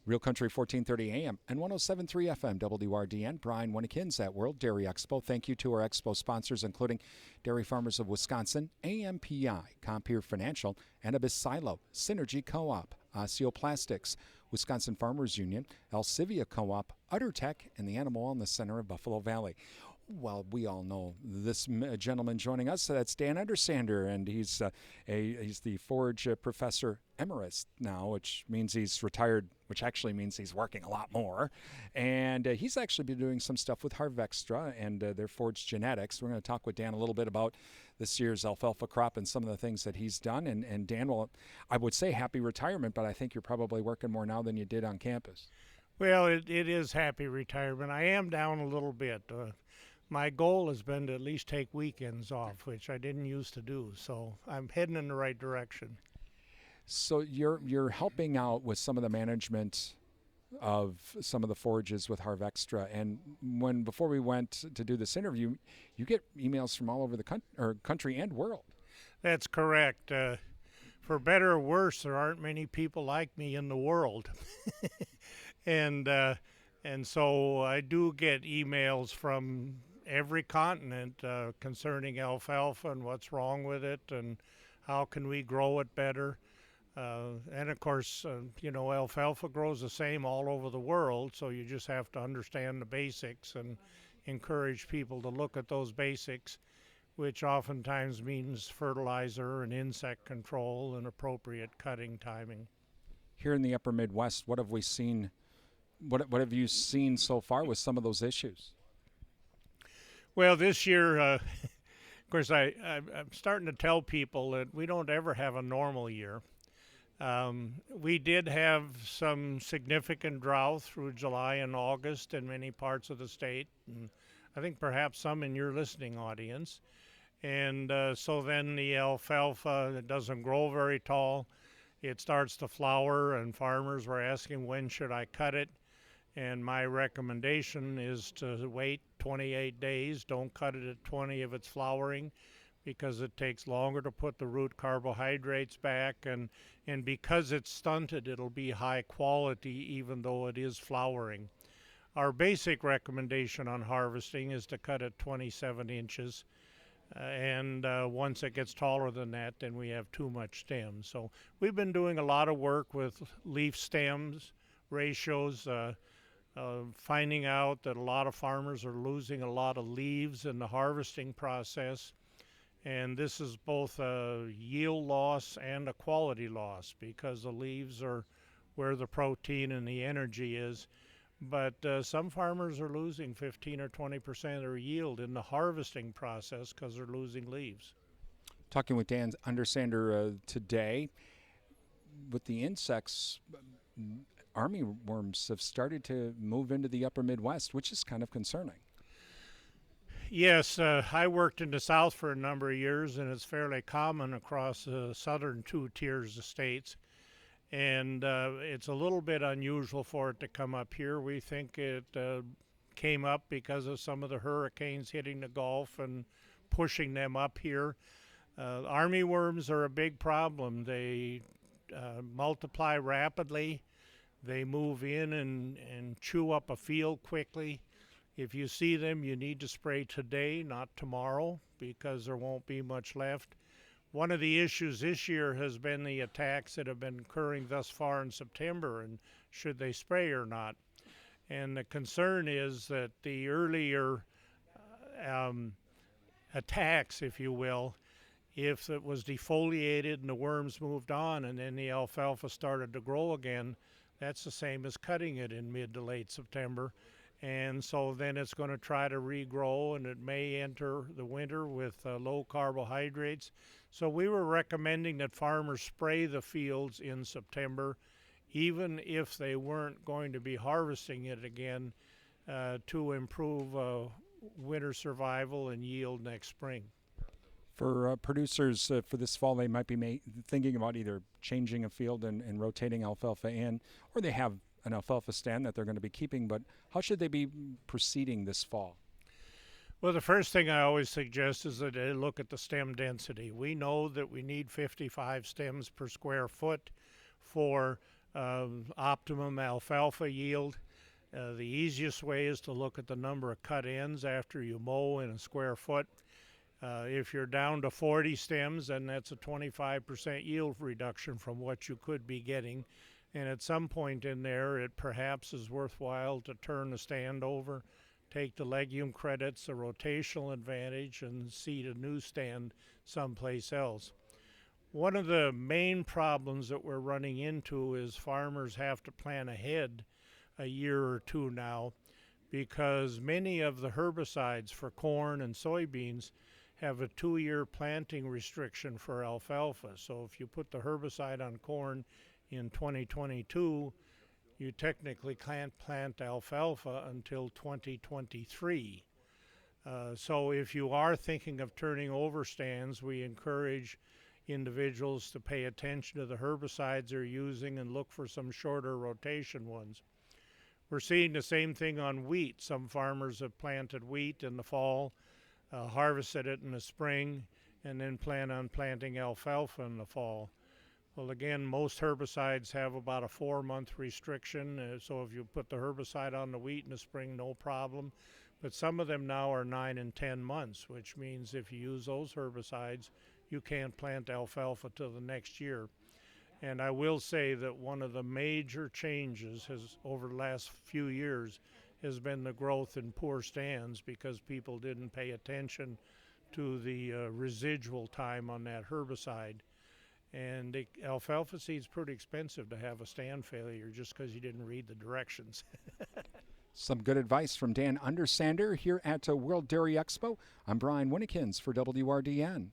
Real Country 1430 AM and 107.3 FM WRDN. Brian Winnekins at World Dairy Expo. Thank you to our expo sponsors, including Dairy Farmers of Wisconsin, AMPI, Compeer Financial, Annabis Silo, Synergy Co-op, Osteoplastics, Wisconsin Farmers Union, Alcivia Co-op, UtterTech, and the Animal Wellness Center of Buffalo Valley. Well, we all know this gentleman joining us. That's Dan Undersander, and he's the forage professor emeritus now, which means he's retired, which actually means he's working a lot more. And he's actually been doing some stuff with Harvextra and their forage genetics. We're going to talk with Dan a little bit about this year's alfalfa crop and some of the things that he's done. And Dan, well, I would say happy retirement, but I think you're probably working more now than you did on campus. Well, it is happy retirement. I am down a little bit. My goal has been to at least take weekends off, which I didn't used to do. So I'm heading in the right direction. So you're helping out with some of the management of some of the forages with Harvextra. And before we went to do this interview, you get emails from all over the country and world. That's correct. For better or worse, there aren't many people like me in the world. And so I do get emails from every continent concerning alfalfa and what's wrong with it and how can we grow it better. And of course, alfalfa grows the same all over the world, so you just have to understand the basics and encourage people to look at those basics, which oftentimes means fertilizer and insect control and appropriate cutting timing. Here in the upper Midwest, what have we seen? What have you seen so far with some of those issues? Well, this year, of course, I'm starting to tell people that we don't ever have a normal year. We did have some significant drought through July and August in many parts of the state, and I think perhaps some in your listening audience. And so then the alfalfa, it doesn't grow very tall. It starts to flower, and farmers were asking, when should I cut it? And my recommendation is to wait 28 days. Don't cut it at 20 if it's flowering, because it takes longer to put the root carbohydrates back. And because it's stunted, it'll be high quality even though it is flowering. Our basic recommendation on harvesting is to cut at 27 inches. And once it gets taller than that, then we have too much stem. So we've been doing a lot of work with leaf stems, ratios, finding out that a lot of farmers are losing a lot of leaves in the harvesting process. And this is both a yield loss and a quality loss because the leaves are where the protein and the energy is. But some farmers are losing 15 or 20% of their yield in the harvesting process because they're losing leaves. Talking with Dan Undersander today, with the insects, armyworms have started to move into the upper Midwest, which is kind of concerning. Yes, I worked in the South for a number of years, and it's fairly common across the southern two tiers of states. And it's a little bit unusual for it to come up here. We think it came up because of some of the hurricanes hitting the Gulf and pushing them up here. Armyworms are a big problem. They multiply rapidly. They move in and chew up a field quickly. If you see them, you need to spray today, not tomorrow, because there won't be much left. One of the issues this year has been the attacks that have been occurring thus far in September, and should they spray or not. And the concern is that the earlier attacks, if you will, if it was defoliated and the worms moved on and then the alfalfa started to grow again, that's the same as cutting it in mid to late September. And so then it's going to try to regrow, and it may enter the winter with low carbohydrates. So we were recommending that farmers spray the fields in September, even if they weren't going to be harvesting it again, to improve winter survival and yield next spring. For producers for this fall, they might be thinking about either changing a field and rotating alfalfa in, or they have an alfalfa stand that they're going to be keeping, but how should they be proceeding this fall? Well, the first thing I always suggest is that they look at the stem density. We know that we need 55 stems per square foot for optimum alfalfa yield. The easiest way is to look at the number of cut ends after you mow in a square foot. If you're down to 40 stems, then that's a 25% yield reduction from what you could be getting. And at some point in there, it perhaps is worthwhile to turn the stand over, take the legume credits, a rotational advantage, and seed a new stand someplace else. One of the main problems that we're running into is farmers have to plan ahead a year or two now, because many of the herbicides for corn and soybeans have a 2-year planting restriction for alfalfa. So if you put the herbicide on corn in 2022, you technically can't plant alfalfa until 2023. So if you are thinking of turning over stands, we encourage individuals to pay attention to the herbicides they're using and look for some shorter rotation ones. We're seeing the same thing on wheat. Some farmers have planted wheat in the fall, harvested it in the spring, and then plan on planting alfalfa in the fall. Well, again, most herbicides have about a 4-month restriction, so if you put the herbicide on the wheat in the spring, no problem. But some of them now are 9 and 10 months, which means if you use those herbicides, you can't plant alfalfa till the next year. And I will say that one of the major changes over the last few years has been the growth in poor stands, because people didn't pay attention to the residual time on that herbicide. And alfalfa seed's pretty expensive to have a stand failure just because you didn't read the directions. Some good advice from Dan Undersander here at World Dairy Expo. I'm Brian Winnikins for WRDN.